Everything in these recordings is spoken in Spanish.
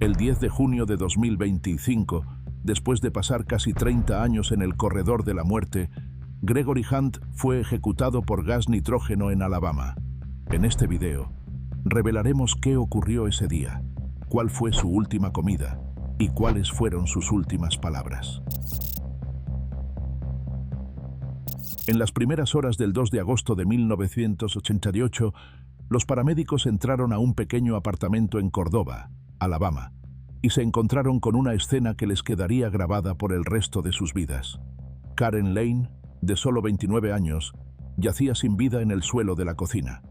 El 10 de junio de 2025, después de pasar casi 30 años en el corredor de la muerte, Gregory Hunt fue ejecutado por gas nitrógeno en Alabama. En este video, revelaremos qué ocurrió ese día, cuál fue su última comida y cuáles fueron sus últimas palabras. En las primeras horas del 2 de agosto de 1988, los paramédicos entraron a un pequeño apartamento en Córdoba, Alabama, y se encontraron con una escena que les quedaría grabada por el resto de sus vidas. Karen Lane, de solo 29 años, yacía sin vida en el suelo de la cocina.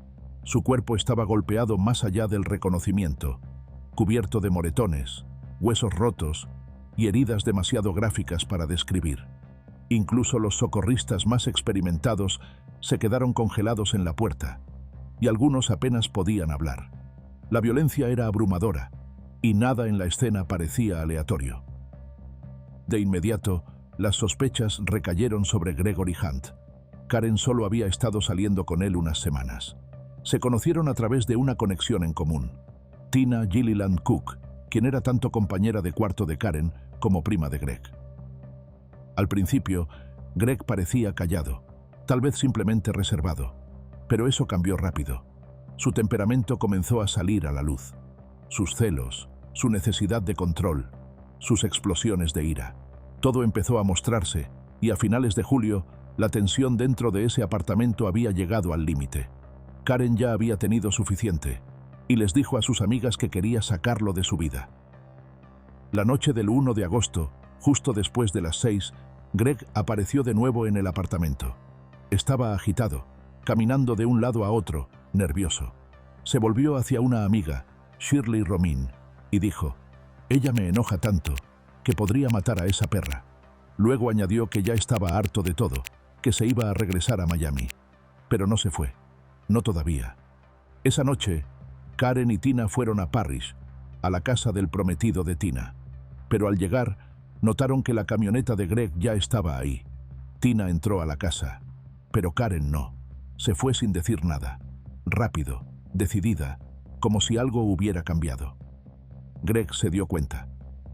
Su cuerpo estaba golpeado más allá del reconocimiento, cubierto de moretones, huesos rotos y heridas demasiado gráficas para describir. Incluso los socorristas más experimentados se quedaron congelados en la puerta, y algunos apenas podían hablar. La violencia era abrumadora, y nada en la escena parecía aleatorio. De inmediato, las sospechas recayeron sobre Gregory Hunt. Karen solo había estado saliendo con él unas semanas. Se conocieron a través de una conexión en común: Tina Gilliland Cook, quien era tanto compañera de cuarto de Karen como prima de Greg. Al principio, Greg parecía callado, tal vez simplemente reservado, pero eso cambió rápido. Su temperamento comenzó a salir a la luz. Sus celos, su necesidad de control, sus explosiones de ira. Todo empezó a mostrarse, y a finales de julio, la tensión dentro de ese apartamento había llegado al límite. Karen ya había tenido suficiente, y les dijo a sus amigas que quería sacarlo de su vida. La noche del 1 de agosto, justo después de las 6, Greg apareció de nuevo en el apartamento. Estaba agitado, caminando de un lado a otro, nervioso. Se volvió hacia una amiga, Shirley Romine, y dijo: «Ella me enoja tanto que podría matar a esa perra». Luego añadió que ya estaba harto de todo, que se iba a regresar a Miami. Pero no se fue. No todavía. Esa noche, Karen y Tina fueron a Parrish, a la casa del prometido de Tina. Pero al llegar, notaron que la camioneta de Greg ya estaba ahí. Tina entró a la casa, pero Karen no. Se fue sin decir nada. Rápido, decidida, como si algo hubiera cambiado. Greg se dio cuenta.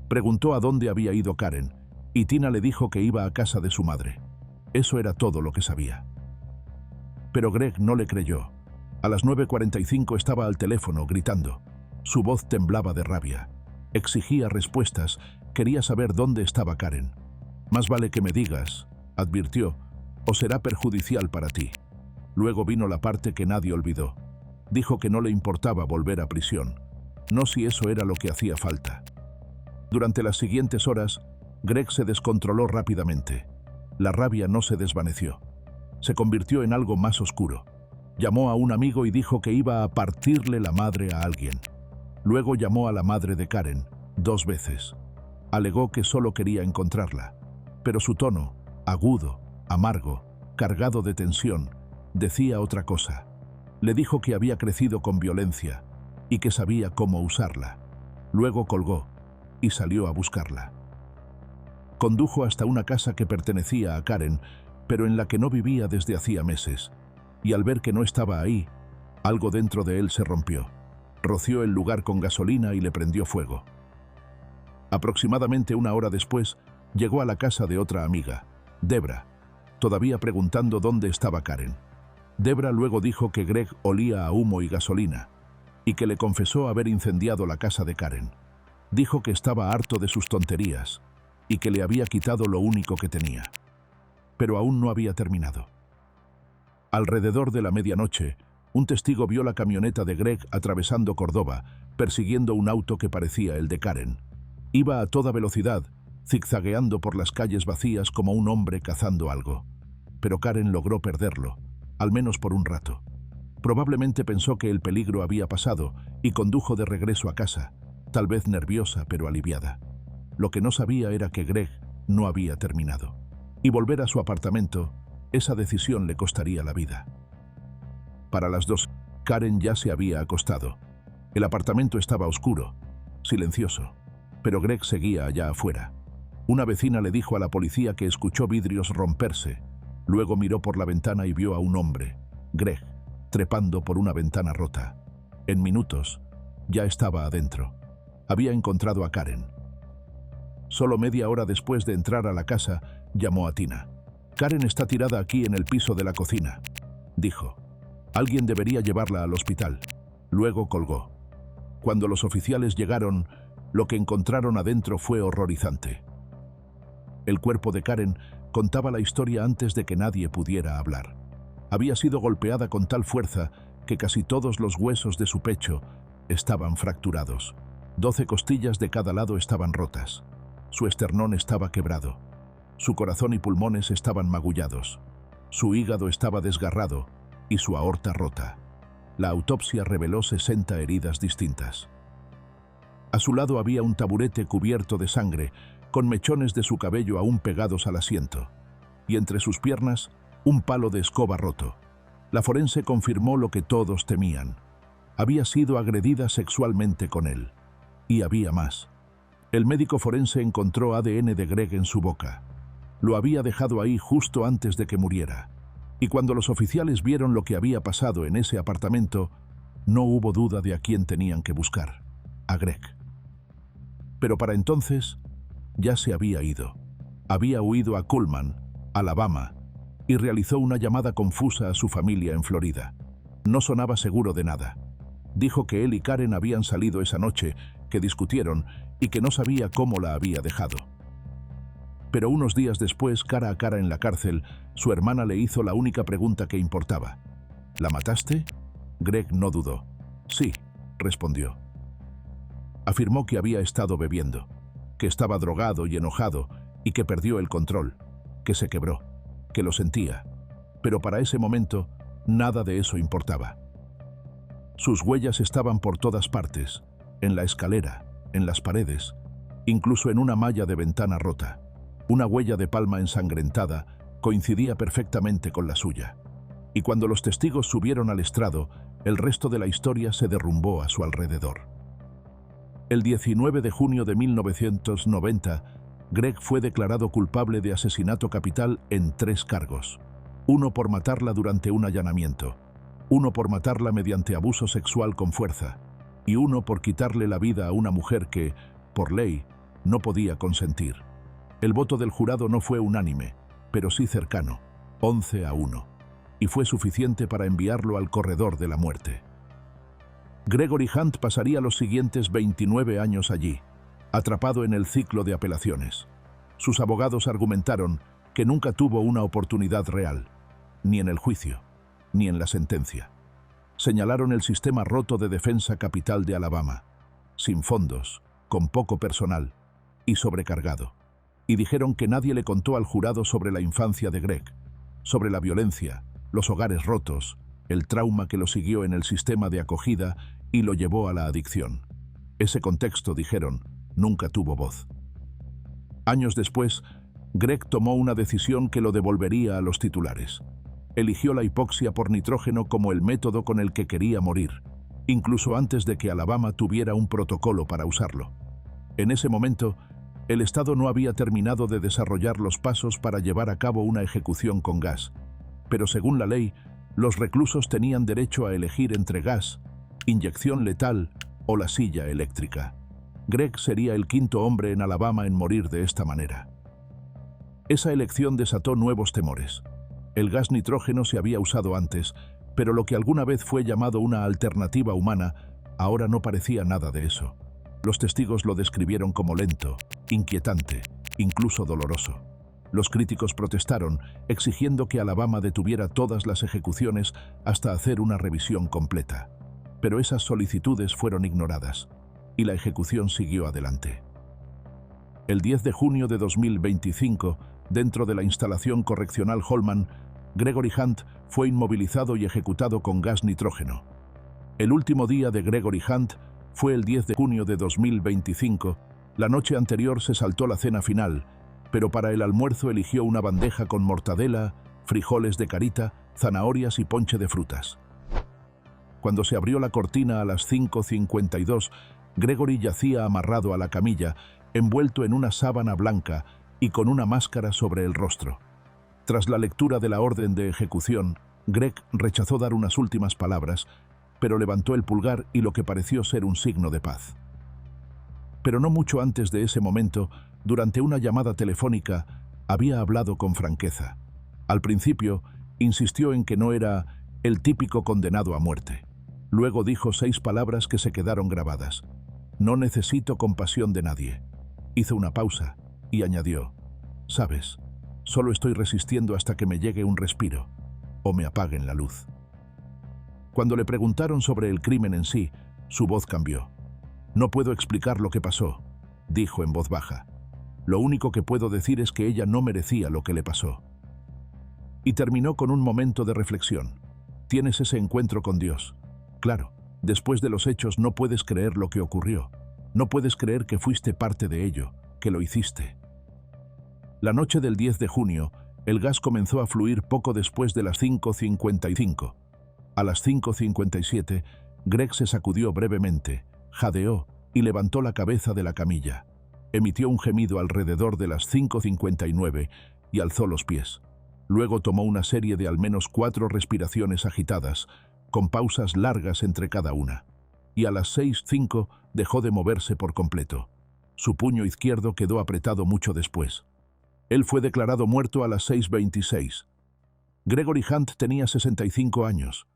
Preguntó a dónde había ido Karen, y Tina le dijo que iba a casa de su madre. Eso era todo lo que sabía. Pero Greg no le creyó. A las 9:45 estaba al teléfono, gritando. Su voz temblaba de rabia. Exigía respuestas, quería saber dónde estaba Karen. «Más vale que me digas», advirtió, «o será perjudicial para ti». Luego vino la parte que nadie olvidó. Dijo que no le importaba volver a prisión, no si eso era lo que hacía falta. Durante las siguientes horas, Greg se descontroló rápidamente. La rabia no se desvaneció. Se convirtió en algo más oscuro. Llamó a un amigo y dijo que iba a partirle la madre a alguien. Luego llamó a la madre de Karen, 2 veces. Alegó que solo quería encontrarla, pero su tono, agudo, amargo, cargado de tensión, decía otra cosa. Le dijo que había crecido con violencia y que sabía cómo usarla. Luego colgó y salió a buscarla. Condujo hasta una casa que pertenecía a Karen, pero en la que no vivía desde hacía meses, y al ver que no estaba ahí, algo dentro de él se rompió. Roció el lugar con gasolina y le prendió fuego. Aproximadamente 1 hora después, llegó a la casa de otra amiga, Debra, todavía preguntando dónde estaba Karen. Debra luego dijo que Greg olía a humo y gasolina, y que le confesó haber incendiado la casa de Karen. Dijo que estaba harto de sus tonterías, y que le había quitado lo único que tenía. Pero aún no había terminado. Alrededor de la medianoche, un testigo vio la camioneta de Greg atravesando Córdoba, persiguiendo un auto que parecía el de Karen. Iba a toda velocidad, zigzagueando por las calles vacías como un hombre cazando algo. Pero Karen logró perderlo, al menos por un rato. Probablemente pensó que el peligro había pasado y condujo de regreso a casa, tal vez nerviosa pero aliviada. Lo que no sabía era que Greg no había terminado. Y volver a su apartamento, esa decisión le costaría la vida. Para las 2, Karen ya se había acostado. El apartamento estaba oscuro, silencioso, pero Greg seguía allá afuera. Una vecina le dijo a la policía que escuchó vidrios romperse. Luego miró por la ventana y vio a un hombre, Greg, trepando por una ventana rota. En minutos, ya estaba adentro. Había encontrado a Karen. Solo media hora después de entrar a la casa, llamó a Tina. «Karen está tirada aquí en el piso de la cocina», dijo. «Alguien debería llevarla al hospital». Luego colgó. Cuando los oficiales llegaron, lo que encontraron adentro fue horrorizante. El cuerpo de Karen contaba la historia antes de que nadie pudiera hablar. Había sido golpeada con tal fuerza que casi todos los huesos de su pecho estaban fracturados. 12 costillas de cada lado estaban rotas. Su esternón estaba quebrado. Su corazón y pulmones estaban magullados. Su hígado estaba desgarrado y su aorta rota. La autopsia reveló 60 heridas distintas. A su lado había un taburete cubierto de sangre, con mechones de su cabello aún pegados al asiento, y entre sus piernas, un palo de escoba roto. La forense confirmó lo que todos temían. Había sido agredida sexualmente con él. Y había más. El médico forense encontró ADN de Greg en su boca. Lo había dejado ahí justo antes de que muriera. Y cuando los oficiales vieron lo que había pasado en ese apartamento, no hubo duda de a quién tenían que buscar: a Greg. Pero para entonces, ya se había ido. Había huido a Cullman, Alabama, y realizó una llamada confusa a su familia en Florida. No sonaba seguro de nada. Dijo que él y Karen habían salido esa noche, que discutieron y que no sabía cómo la había dejado. Pero unos días después, cara a cara en la cárcel, su hermana le hizo la única pregunta que importaba. ¿La mataste? Greg no dudó. Sí, respondió. Afirmó que había estado bebiendo, que estaba drogado y enojado y que perdió el control, que se quebró, que lo sentía. Pero para ese momento, nada de eso importaba. Sus huellas estaban por todas partes, en la escalera, en las paredes, incluso en una malla de ventana rota. Una huella de palma ensangrentada coincidía perfectamente con la suya. Y cuando los testigos subieron al estrado, el resto de la historia se derrumbó a su alrededor. El 19 de junio de 1990, Greg fue declarado culpable de asesinato capital en 3 cargos. Uno por matarla durante un allanamiento, uno por matarla mediante abuso sexual con fuerza, y uno por quitarle la vida a una mujer que, por ley, no podía consentir. El voto del jurado no fue unánime, pero sí cercano, 11-1, y fue suficiente para enviarlo al corredor de la muerte. Gregory Hunt pasaría los siguientes 29 años allí, atrapado en el ciclo de apelaciones. Sus abogados argumentaron que nunca tuvo una oportunidad real, ni en el juicio, ni en la sentencia. Señalaron el sistema roto de defensa capital de Alabama, sin fondos, con poco personal y sobrecargado. Y dijeron que nadie le contó al jurado sobre la infancia de Greg, sobre la violencia, los hogares rotos, el trauma que lo siguió en el sistema de acogida y lo llevó a la adicción. Ese contexto, dijeron, nunca tuvo voz. Años después, Greg tomó una decisión que lo devolvería a los titulares. Eligió la hipoxia por nitrógeno como el método con el que quería morir, incluso antes de que Alabama tuviera un protocolo para usarlo. En ese momento, el Estado no había terminado de desarrollar los pasos para llevar a cabo una ejecución con gas, pero según la ley, los reclusos tenían derecho a elegir entre gas, inyección letal o la silla eléctrica. Greg sería el 5º hombre en Alabama en morir de esta manera. Esa elección desató nuevos temores. El gas nitrógeno se había usado antes, pero lo que alguna vez fue llamado una alternativa humana, ahora no parecía nada de eso. Los testigos lo describieron como lento, inquietante, incluso doloroso. Los críticos protestaron, exigiendo que Alabama detuviera todas las ejecuciones hasta hacer una revisión completa. Pero esas solicitudes fueron ignoradas, y la ejecución siguió adelante. El 10 de junio de 2025, dentro de la instalación correccional Holman, Gregory Hunt fue inmovilizado y ejecutado con gas nitrógeno. El último día de Gregory Hunt fue el 10 de junio de 2025. La noche anterior se saltó la cena final, pero para el almuerzo eligió una bandeja con mortadela, frijoles de carita, zanahorias y ponche de frutas. Cuando se abrió la cortina a las 5:52, Gregory yacía amarrado a la camilla, envuelto en una sábana blanca y con una máscara sobre el rostro. Tras la lectura de la orden de ejecución, Greg rechazó dar unas últimas palabras, pero levantó el pulgar y lo que pareció ser un signo de paz. Pero no mucho antes de ese momento, durante una llamada telefónica, había hablado con franqueza. Al principio, insistió en que no era el típico condenado a muerte. Luego dijo 6 palabras que se quedaron grabadas. No necesito compasión de nadie. Hizo una pausa y añadió, «Sabes, solo estoy resistiendo hasta que me llegue un respiro o me apaguen la luz». Cuando le preguntaron sobre el crimen en sí, su voz cambió. «No puedo explicar lo que pasó», dijo en voz baja. «Lo único que puedo decir es que ella no merecía lo que le pasó». Y terminó con un momento de reflexión. «Tienes ese encuentro con Dios. Claro, después de los hechos no puedes creer lo que ocurrió. No puedes creer que fuiste parte de ello, que lo hiciste». La noche del 10 de junio, el gas comenzó a fluir poco después de las 5:55. A las 5:57, Greg se sacudió brevemente, jadeó y levantó la cabeza de la camilla. Emitió un gemido alrededor de las 5:59 y alzó los pies. Luego tomó una serie de al menos 4 respiraciones agitadas, con pausas largas entre cada una. Y a las 6:05 dejó de moverse por completo. Su puño izquierdo quedó apretado mucho después. Él fue declarado muerto a las 6:26. Gregory Hunt tenía 65 años.